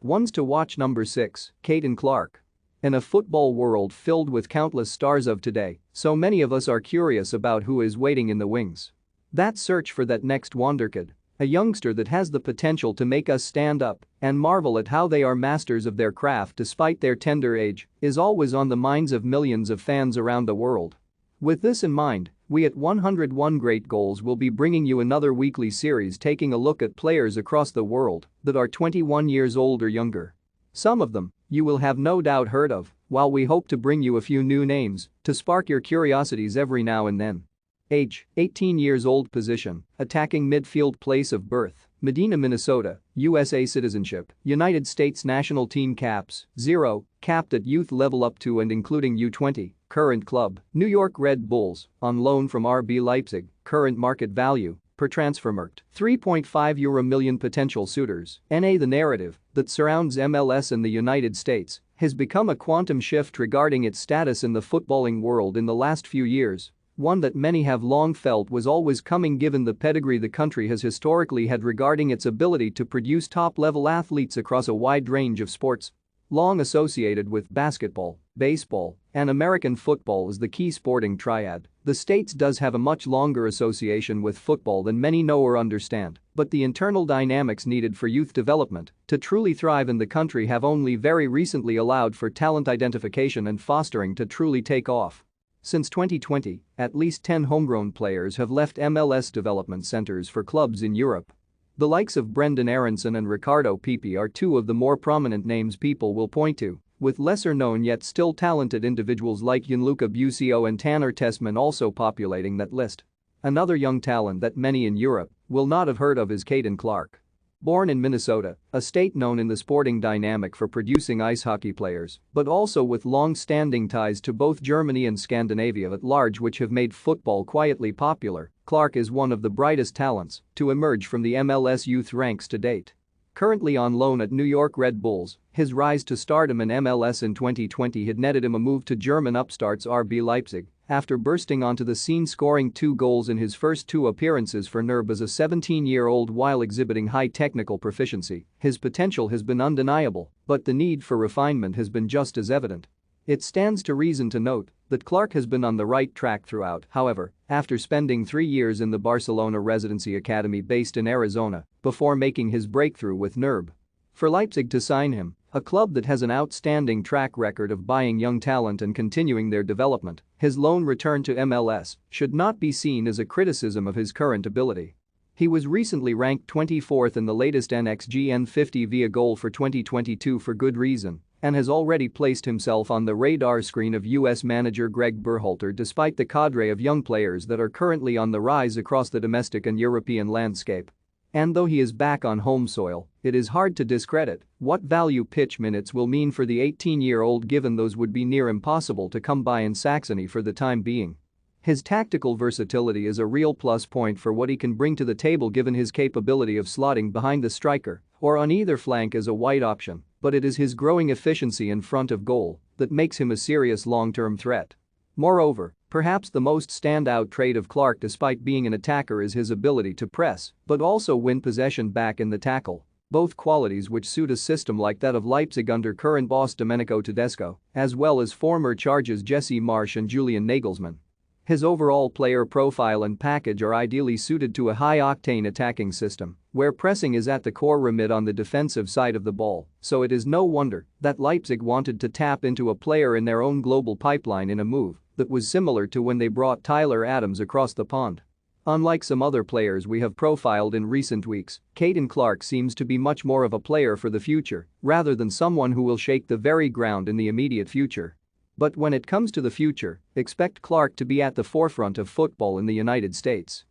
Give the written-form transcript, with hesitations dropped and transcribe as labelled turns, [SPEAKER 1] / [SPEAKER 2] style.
[SPEAKER 1] Ones to watch. Number 6, Caden Clark. In a football world filled with countless stars of today, so many of us are curious about who is waiting in the wings. That search for that next wonderkid, a youngster that has the potential to make us stand up and marvel at how they are masters of their craft despite their tender age, is always on the minds of millions of fans around the world. With this in mind, we at 101 Great Goals will be bringing you another weekly series taking a look at players across the world that are 21 years old or younger. Some of them you will have no doubt heard of, while we hope to bring you a few new names to spark your curiosities every now and then. Age, 18 years old. Position, attacking midfield. Place of birth, Medina, Minnesota. USA citizenship, United States national team. Caps, 0, capped at youth level up to and including U20. Current club, New York Red Bulls, on loan from RB Leipzig. Current market value, per Transfermarkt, €3.5 million. Potential suitors, NA. The narrative that surrounds MLS in the United States has become a quantum shift regarding its status in the footballing world in the last few years. One that many have long felt was always coming given the pedigree the country has historically had regarding its ability to produce top-level athletes across a wide range of sports. Long associated with basketball, baseball, and American football as the key sporting triad, the States does have a much longer association with football than many know or understand, but the internal dynamics needed for youth development to truly thrive in the country have only very recently allowed for talent identification and fostering to truly take off. Since 2020, at least 10 homegrown players have left MLS development centers for clubs in Europe. The likes of Brendan Aronson and Ricardo Pepi are two of the more prominent names people will point to, with lesser-known yet still talented individuals like Gianluca Busio and Tanner Tessman also populating that list. Another young talent that many in Europe will not have heard of is Caden Clark. Born in Minnesota, a state known in the sporting dynamic for producing ice hockey players, but also with long-standing ties to both Germany and Scandinavia at large which have made football quietly popular, Clark is one of the brightest talents to emerge from the MLS youth ranks to date. Currently on loan at New York Red Bulls, his rise to stardom in MLS in 2020 had netted him a move to German upstarts RB Leipzig after bursting onto the scene scoring 2 goals in his first 2 appearances for NERB as a 17-year-old while exhibiting high technical proficiency. His potential has been undeniable, but the need for refinement has been just as evident. It stands to reason to note that Clark has been on the right track throughout, however, after spending 3 years in the Barcelona Residency Academy based in Arizona before making his breakthrough with NERB. For Leipzig to sign him, a club that has an outstanding track record of buying young talent and continuing their development, his lone return to MLS should not be seen as a criticism of his current ability. He was recently ranked 24th in the latest NXGN 50 via goal for 2022 for good reason and has already placed himself on the radar screen of US manager Greg Berhalter despite the cadre of young players that are currently on the rise across the domestic and European landscape. And though he is back on home soil, it is hard to discredit what value pitch minutes will mean for the 18-year-old given those would be near impossible to come by in Saxony for the time being. His tactical versatility is a real plus point for what he can bring to the table given his capability of slotting behind the striker or on either flank as a wide option, but it is his growing efficiency in front of goal that makes him a serious long-term threat. Moreover, perhaps the most standout trait of Clark despite being an attacker is his ability to press but also win possession back in the tackle, both qualities which suit a system like that of Leipzig under current boss Domenico Tedesco, as well as former charges Jesse Marsch and Julian Nagelsmann. His overall player profile and package are ideally suited to a high-octane attacking system, where pressing is at the core remit on the defensive side of the ball, so it is no wonder that Leipzig wanted to tap into a player in their own global pipeline in a move that was similar to when they brought Tyler Adams across the pond. Unlike some other players we have profiled in recent weeks, Caden Clark seems to be much more of a player for the future rather than someone who will shake the very ground in the immediate future. But when it comes to the future, expect Clark to be at the forefront of football in the United States.